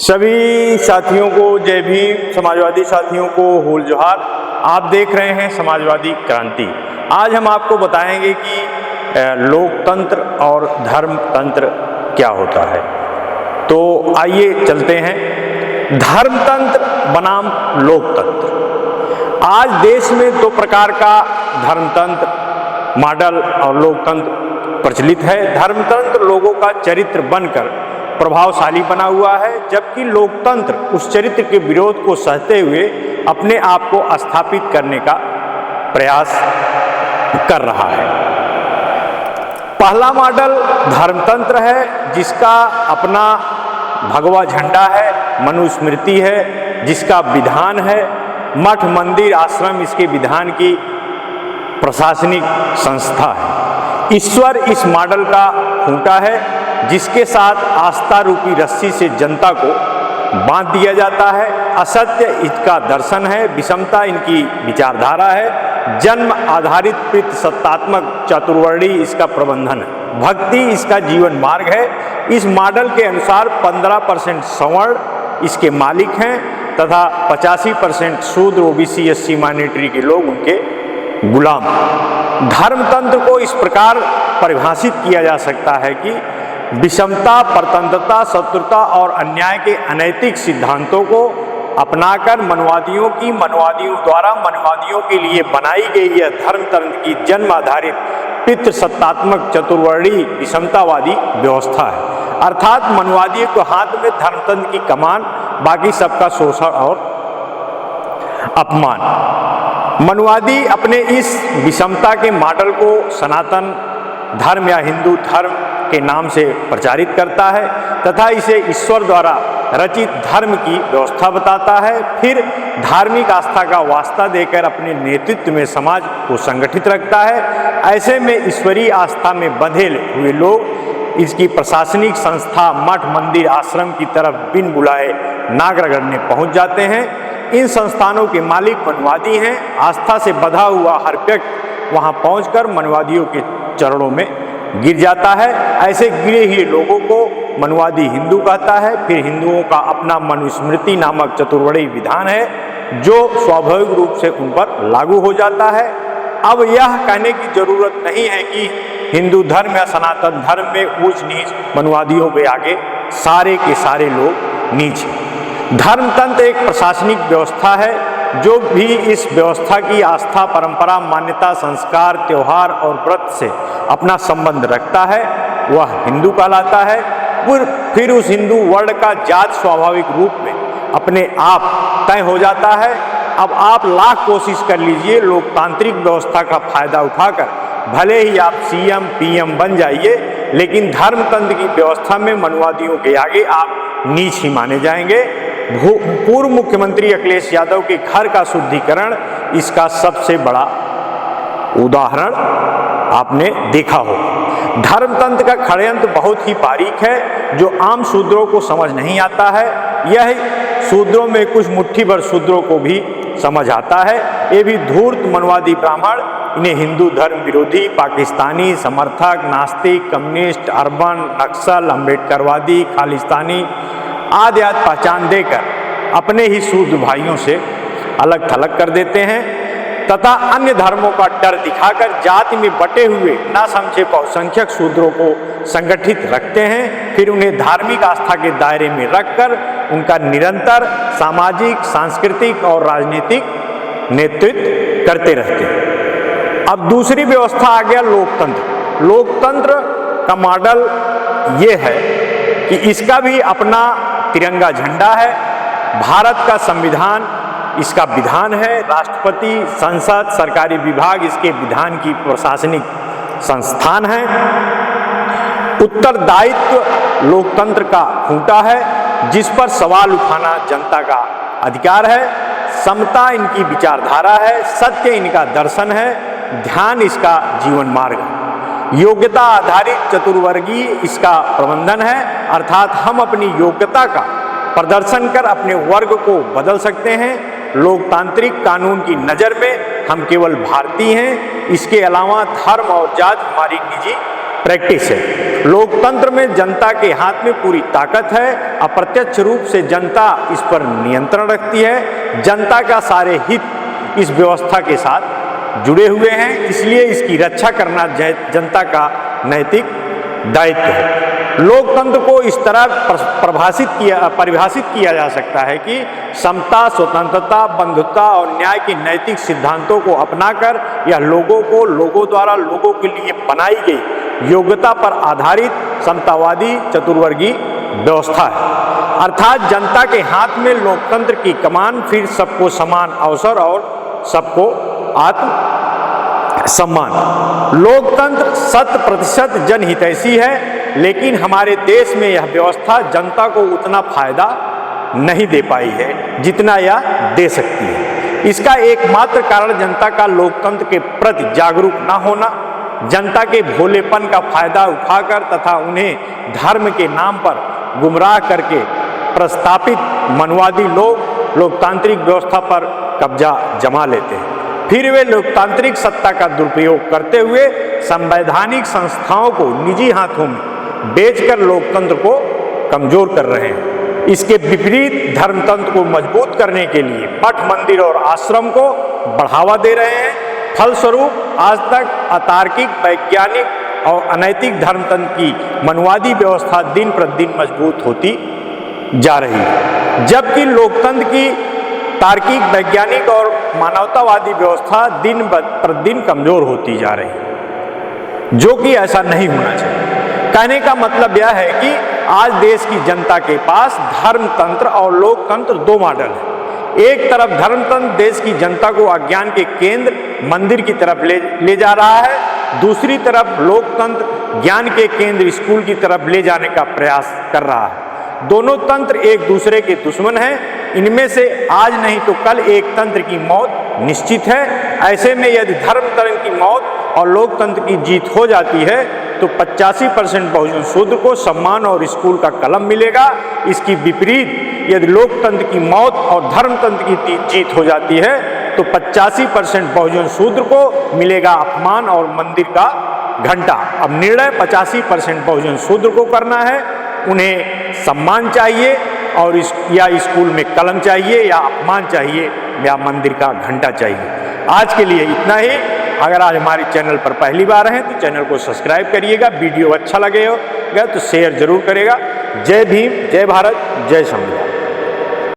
सभी साथियों को जय भीम, समाजवादी साथियों को होल जोहार। आप देख रहे हैं समाजवादी क्रांति। आज हम आपको बताएंगे कि लोकतंत्र और धर्मतंत्र क्या होता है। तो आइए चलते हैं। धर्मतंत्र बनाम लोकतंत्र। आज देश में दो प्रकार का धर्मतंत्र मॉडल और लोकतंत्र प्रचलित है। धर्मतंत्र लोगों का चरित्र बनकर प्रभावशाली बना हुआ है, जबकि लोकतंत्र उस चरित्र के विरोध को सहते हुए अपने आप को स्थापित करने का प्रयास कर रहा है। पहला मॉडल धर्मतंत्र है, जिसका अपना भगवा झंडा है, मनुस्मृति है, जिसका विधान है, मठ मंदिर आश्रम इसके विधान की प्रशासनिक संस्था है। ईश्वर इस मॉडल का खूंटा है, जिसके साथ आस्था रूपी रस्सी से जनता को बांध दिया जाता है। असत्य इसका दर्शन है, विषमता इनकी विचारधारा है, जन्म आधारित पितृ सत्तात्मक चातुर्वर्णी इसका प्रबंधन है, भक्ति इसका जीवन मार्ग है। इस मॉडल के अनुसार 15% सवर्ण इसके मालिक हैं तथा 85% शूद्र ओबीसी एससी माइनॉरिटी के लोग उनके गुलाम। धर्मतंत्र को इस प्रकार परिभाषित किया जा सकता है कि विषमता, परतंत्रता, शत्रुता और अन्याय के अनैतिक सिद्धांतों को अपनाकर मनुवादियों द्वारा मनुवादियों के लिए बनाई गई यह धर्मतंत्र की जन्म आधारित पितृ सत्तात्मक चतुर्वर्णी विषमतावादी व्यवस्था है। अर्थात मनुवादियों के हाथ में धर्मतंत्र की कमान, बाकी सबका शोषण और अपमान। मनुवादी अपने इस विषमता के मॉडल को सनातन धर्म या हिंदू धर्म के नाम से प्रचारित करता है तथा इसे ईश्वर द्वारा रचित धर्म की व्यवस्था बताता है। फिर धार्मिक आस्था का वास्ता देकर अपने नेतृत्व में समाज को संगठित रखता है। ऐसे में ईश्वरीय आस्था में बंधे हुए लोग इसकी प्रशासनिक संस्था मठ मंदिर आश्रम की तरफ बिन बुलाए नाक रगड़ने पहुंच जाते हैं। इन संस्थानों के मालिक मनुवादी हैं। आस्था से बंधा हुआ हर व्यक्ति वहां पहुंचकर मनुवादियों के चरणों में गिर जाता है। ऐसे गिरे हुए लोगों को मनुवादी हिंदू कहता है। फिर हिंदुओं का अपना मनुस्मृति नामक चतुर्वर्णी विधान है, जो स्वाभाविक रूप से उन पर लागू हो जाता है। अब यह कहने की जरूरत नहीं है कि हिंदू धर्म या सनातन धर्म में ऊंच नीच मनुवादियों के आगे सारे के सारे लोग नीच हैं। धर्मतंत्र एक प्रशासनिक व्यवस्था है, जो भी इस व्यवस्था की आस्था, परंपरा, मान्यता, संस्कार, त्योहार और व्रत से अपना संबंध रखता है, वह हिंदू कहलाता है। फिर उस हिंदू वर्ण का जात स्वाभाविक रूप में अपने आप तय हो जाता है। अब आप लाख कोशिश कर लीजिए लोकतांत्रिक व्यवस्था का फायदा उठाकर भले ही आप सीएम पीएम बन जाइए, लेकिन धर्मतंत्र की व्यवस्था में मनुवादियों के आगे आप नीच ही माने जाएंगे। पूर्व मुख्यमंत्री अखिलेश यादव के घर का शुद्धिकरण इसका सबसे बड़ा उदाहरण आपने देखा हो। धर्मतंत्र का षड्यंत्र बहुत ही बारीक है, जो आम शूद्रों को समझ नहीं आता है। यह शूद्रों में कुछ मुट्ठी भर शूद्रों को भी समझ आता है। ये भी धूर्त मनवादी ब्राह्मण इन्हें हिंदू धर्म विरोधी, पाकिस्तानी, समर्थक, नास्तिक, कम्युनिस्ट, अर्बन, नक्सल, अम्बेडकरवादी, खालिस्तानी आदि पहचान देकर अपने ही शूद्र भाइयों से अलग थलग कर देते हैं तथा अन्य धर्मों का डर दिखाकर जाति में बटे हुए ना समझे बहुसंख्यक शूद्रों को संगठित रखते हैं। फिर उन्हें धार्मिक आस्था के दायरे में रखकर उनका निरंतर सामाजिक, सांस्कृतिक और राजनीतिक नेतृत्व करते रहते हैं। अब दूसरी व्यवस्था आ गया लोकतंत्र। लोकतंत्र का मॉडल ये है कि इसका भी अपना तिरंगा झंडा है, भारत का संविधान इसका विधान है, राष्ट्रपति, संसद, सरकारी विभाग इसके विधान की प्रशासनिक संस्थान है। उत्तरदायित्व लोकतंत्र का खूंटा है, जिस पर सवाल उठाना जनता का अधिकार है। समता इनकी विचारधारा है, सत्य इनका दर्शन है, ध्यान इसका जीवन मार्ग है। योग्यता आधारित चतुर्वर्गीय इसका प्रबंधन है, अर्थात हम अपनी योग्यता का प्रदर्शन कर अपने वर्ग को बदल सकते हैं। लोकतांत्रिक कानून की नज़र में हम केवल भारतीय हैं। इसके अलावा धर्म और जात हमारी निजी प्रैक्टिस है। लोकतंत्र में जनता के हाथ में पूरी ताकत है, अप्रत्यक्ष रूप से जनता इस पर नियंत्रण रखती है। जनता का सारे हित इस व्यवस्था के साथ जुड़े हुए हैं, इसलिए इसकी रक्षा करना जनता का नैतिक दायित्व है। लोकतंत्र को इस तरह परिभाषित किया जा सकता है कि समता, स्वतंत्रता, बंधुता और न्याय के नैतिक सिद्धांतों को अपनाकर यह लोगों द्वारा लोगों के लिए बनाई गई योग्यता पर आधारित समतावादी चतुर्वर्गीय व्यवस्था है। अर्थात जनता के हाथ में लोकतंत्र की कमान, फिर सबको समान अवसर और सबको आत्म सम्मान। लोकतंत्र 100% जनहितैषी है, लेकिन हमारे देश में यह व्यवस्था जनता को उतना फायदा नहीं दे पाई है जितना यह दे सकती है। इसका एकमात्र कारण जनता का लोकतंत्र के प्रति जागरूक न होना, जनता के भोलेपन का फायदा उठाकर तथा उन्हें धर्म के नाम पर गुमराह करके प्रस्तापित मनवादी लोग लोकतांत्रिक व्यवस्था पर कब्जा जमा लेते हैं। फिर वे लोकतांत्रिक सत्ता का दुरुपयोग करते हुए संवैधानिक संस्थाओं को निजी हाथों में बेचकर लोकतंत्र को कमजोर कर रहे हैं। इसके विपरीत धर्मतंत्र को मजबूत करने के लिए मठ, मंदिर और आश्रम को बढ़ावा दे रहे हैं। फलस्वरूप आज तक अतार्किक, वैज्ञानिक और अनैतिक धर्मतंत्र की मनवादी व्यवस्था दिन प्रतिदिन मजबूत होती जा रही है, जबकि लोकतंत्र की तार्किक, वैज्ञानिक और मानवतावादी व्यवस्था दिन प्रतिदिन कमजोर होती जा रही है, जो कि ऐसा नहीं होना चाहिए। कहने का मतलब यह है कि आज देश की जनता के पास धर्मतंत्र और लोकतंत्र दो मॉडल हैं। एक तरफ धर्मतंत्र देश की जनता को अज्ञान के केंद्र मंदिर की तरफ ले जा रहा है, दूसरी तरफ लोकतंत्र ज्ञान के केंद्र स्कूल की तरफ ले जाने का प्रयास कर रहा है। दोनों तंत्र एक दूसरे के दुश्मन हैं। इनमें से आज नहीं तो कल एक तंत्र की मौत निश्चित है। ऐसे में यदि धर्मतंत्र की मौत और लोकतंत्र की जीत हो जाती है तो 85% बहुजन शूद्र को सम्मान और स्कूल का कलम मिलेगा। इसकी विपरीत यदि लोकतंत्र की मौत और धर्मतंत्र की जीत हो जाती है तो 85% बहुजन शूद्र को मिलेगा अपमान और मंदिर का घंटा। अब निर्णय 85% बहुजन शूद्र को करना है। उन्हें सम्मान चाहिए और या स्कूल में कलम चाहिए, या अपमान चाहिए, या मंदिर का घंटा चाहिए। आज के लिए इतना ही। अगर आज हमारे चैनल पर पहली बार हैं तो चैनल को सब्सक्राइब करिएगा। वीडियो अच्छा लगेगा तो शेयर जरूर करेगा। जय भीम, जय भारत, जय संविधान।